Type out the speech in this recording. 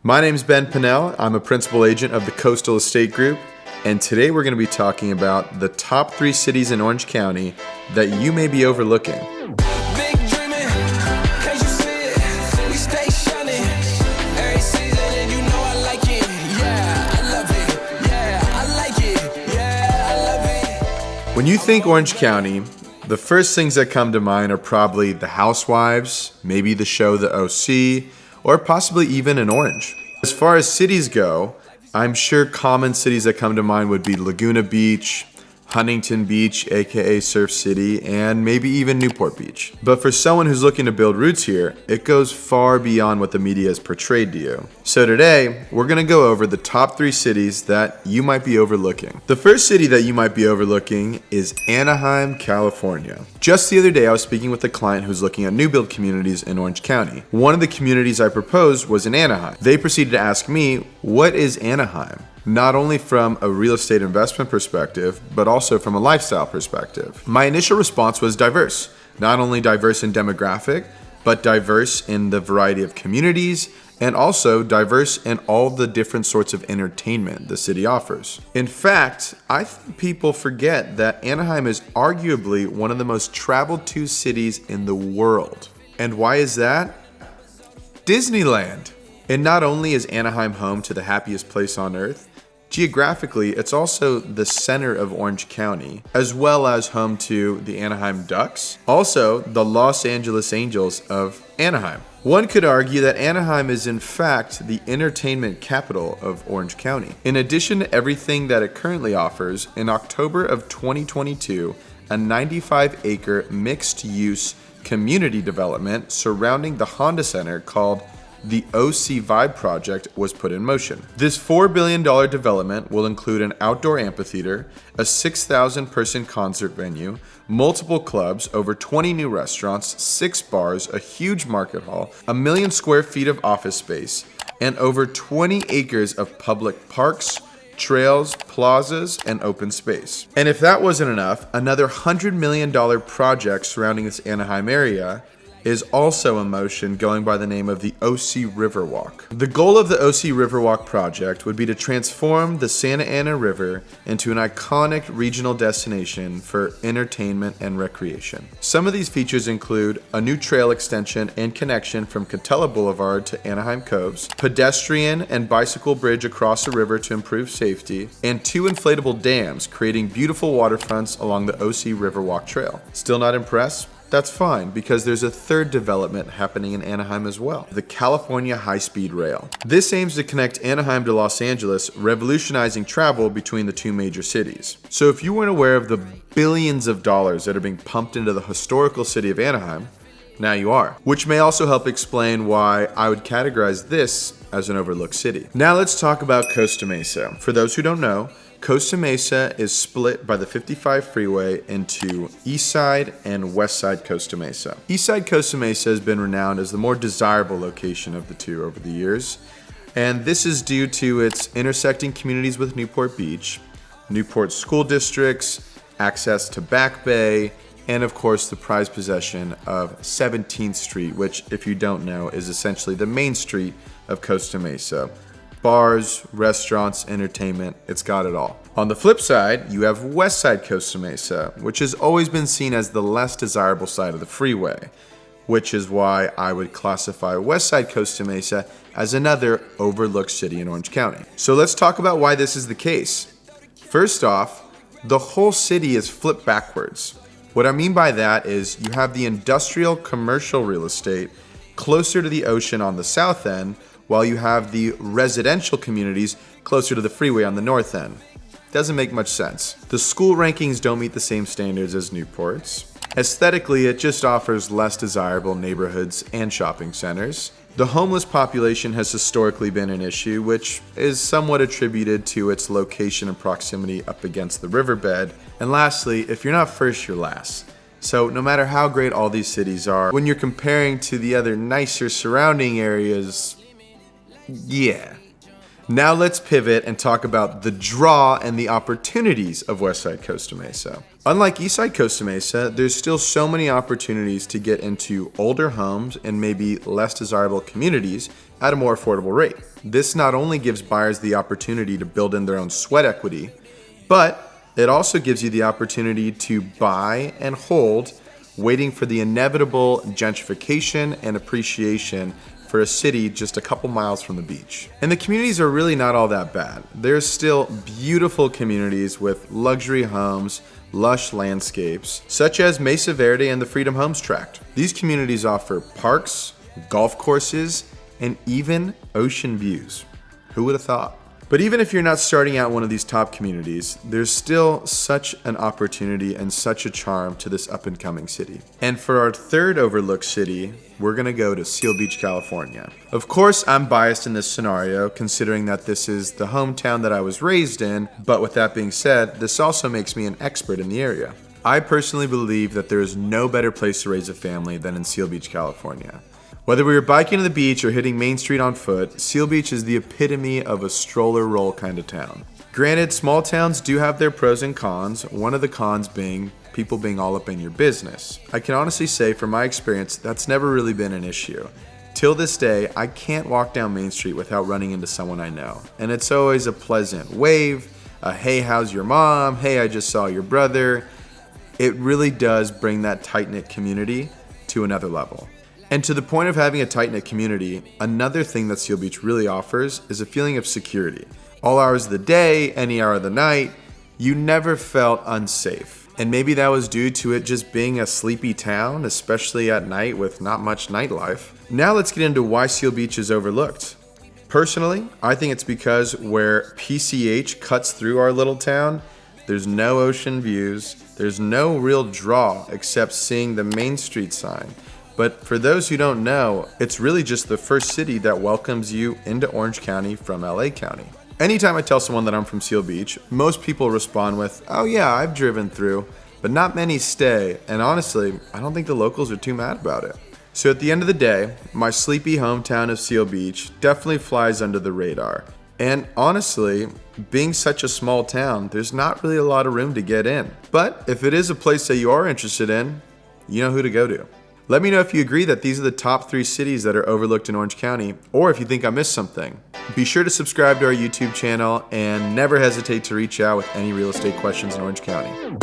My name is Ben Pinnell. I'm a principal agent of the Coastal Estate Group, and today we're going to be talking about the top 3 cities in Orange County that you may be overlooking. When you think Orange County, the first things that come to mind are probably The Housewives, maybe the show The OC, or possibly even an orange. As far as cities go, I'm sure common cities that come to mind would be Laguna Beach, Huntington Beach, aka Surf City, and maybe even Newport Beach. But for someone who's looking to build roots here, it goes far beyond what the media has portrayed to you. So today, we're gonna go over the top 3 cities that you might be overlooking. The first city that you might be overlooking is Anaheim, California. Just the other day, I was speaking with a client who's looking at new build communities in Orange County. One of the communities I proposed was in Anaheim. They proceeded to ask me, what is Anaheim? Not only from a real estate investment perspective, but also from a lifestyle perspective. My initial response was diverse. Not only diverse in demographic, but diverse in the variety of communities, and also diverse in all the different sorts of entertainment the city offers. In fact, I think people forget that Anaheim is arguably one of the most traveled to cities in the world. And why is that? Disneyland. And not only is Anaheim home to the happiest place on earth, geographically, it's also the center of Orange County, as well as home to the Anaheim Ducks, also the Los Angeles Angels of Anaheim. One could argue that Anaheim is in fact the entertainment capital of Orange County. In addition to everything that it currently offers, in October of 2022, a 95-acre mixed-use community development surrounding the Honda Center called the OC Vibe project was put in motion. This $4 billion development will include an outdoor amphitheater, a 6,000 person concert venue, multiple clubs, over 20 new restaurants, 6 bars, a huge market hall, 1 million square feet of office space, and over 20 acres of public parks, trails, plazas, and open space. And if that wasn't enough, another $100 million project surrounding this Anaheim area is also in motion, going by the name of the OC Riverwalk. The goal of the OC Riverwalk project would be to transform the Santa Ana River into an iconic regional destination for entertainment and recreation. Some of these features include a new trail extension and connection from Catella Boulevard to Anaheim Coves, pedestrian and bicycle bridge across the river to improve safety, and 2 inflatable dams creating beautiful waterfronts along the OC Riverwalk Trail. Still not impressed? That's fine, because there's a third development happening in Anaheim as well, the California High-Speed Rail. This aims to connect Anaheim to Los Angeles, revolutionizing travel between the 2 major cities. So if you weren't aware of the billions of dollars that are being pumped into the historical city of Anaheim, now you are, which may also help explain why I would categorize this as an overlooked city. Now let's talk about Costa Mesa. For those who don't know, Costa Mesa is split by the 55 freeway into East Side and West Side Costa Mesa. East Side Costa Mesa has been renowned as the more desirable location of the 2 over the years, and this is due to its intersecting communities with Newport Beach, Newport school districts, access to Back Bay, and of course the prized possession of 17th Street, which, if you don't know, is essentially the main street of Costa Mesa. Bars, restaurants, entertainment, it's got it all. On the flip side, you have West Side Costa Mesa, which has always been seen as the less desirable side of the freeway, which is why I would classify West Side Costa Mesa as another overlooked city in Orange County. So let's talk about why this is the case. First off, the whole city is flipped backwards. What I mean by that is you have the industrial commercial real estate closer to the ocean on the south end, while you have the residential communities closer to the freeway on the north end. Doesn't make much sense. The school rankings don't meet the same standards as Newport's. Aesthetically, it just offers less desirable neighborhoods and shopping centers. The homeless population has historically been an issue, which is somewhat attributed to its location and proximity up against the riverbed. And lastly, if you're not first, you're last. So no matter how great all these cities are, when you're comparing to the other nicer surrounding areas, yeah. Now let's pivot and talk about the draw and the opportunities of Westside Costa Mesa. Unlike Eastside Costa Mesa, there's still so many opportunities to get into older homes and maybe less desirable communities at a more affordable rate. This not only gives buyers the opportunity to build in their own sweat equity, but it also gives you the opportunity to buy and hold, waiting for the inevitable gentrification and appreciation for a city just a couple miles from the beach. And the communities are really not all that bad. There's still beautiful communities with luxury homes, lush landscapes, such as Mesa Verde and the Freedom Homes Tract. These communities offer parks, golf courses, and even ocean views. Who would have thought? But even if you're not starting out one of these top communities, there's still such an opportunity and such a charm to this up-and-coming city. And for our third overlooked city, we're gonna go to Seal Beach, California. Of course, I'm biased in this scenario, considering that this is the hometown that I was raised in, but with that being said, this also makes me an expert in the area. I personally believe that there is no better place to raise a family than in Seal Beach, California. Whether we were biking to the beach or hitting Main Street on foot, Seal Beach is the epitome of a stroller roll kind of town. Granted, small towns do have their pros and cons, one of the cons being people being all up in your business. I can honestly say from my experience, that's never really been an issue. Till this day, I can't walk down Main Street without running into someone I know. And it's always a pleasant wave, a hey, how's your mom? Hey, I just saw your brother. It really does bring that tight-knit community to another level. And to the point of having a tight-knit community, another thing that Seal Beach really offers is a feeling of security. All hours of the day, any hour of the night, you never felt unsafe. And maybe that was due to it just being a sleepy town, especially at night with not much nightlife. Now let's get into why Seal Beach is overlooked. Personally, I think it's because where PCH cuts through our little town, there's no ocean views, there's no real draw except seeing the Main Street sign. But for those who don't know, it's really just the first city that welcomes you into Orange County from LA County. Anytime I tell someone that I'm from Seal Beach, most people respond with, oh yeah, I've driven through, but not many stay, and honestly, I don't think the locals are too mad about it. So at the end of the day, my sleepy hometown of Seal Beach definitely flies under the radar. And honestly, being such a small town, there's not really a lot of room to get in. But if it is a place that you are interested in, you know who to go to. Let me know if you agree that these are the top 3 cities that are overlooked in Orange County, or if you think I missed something. Be sure to subscribe to our YouTube channel and never hesitate to reach out with any real estate questions in Orange County.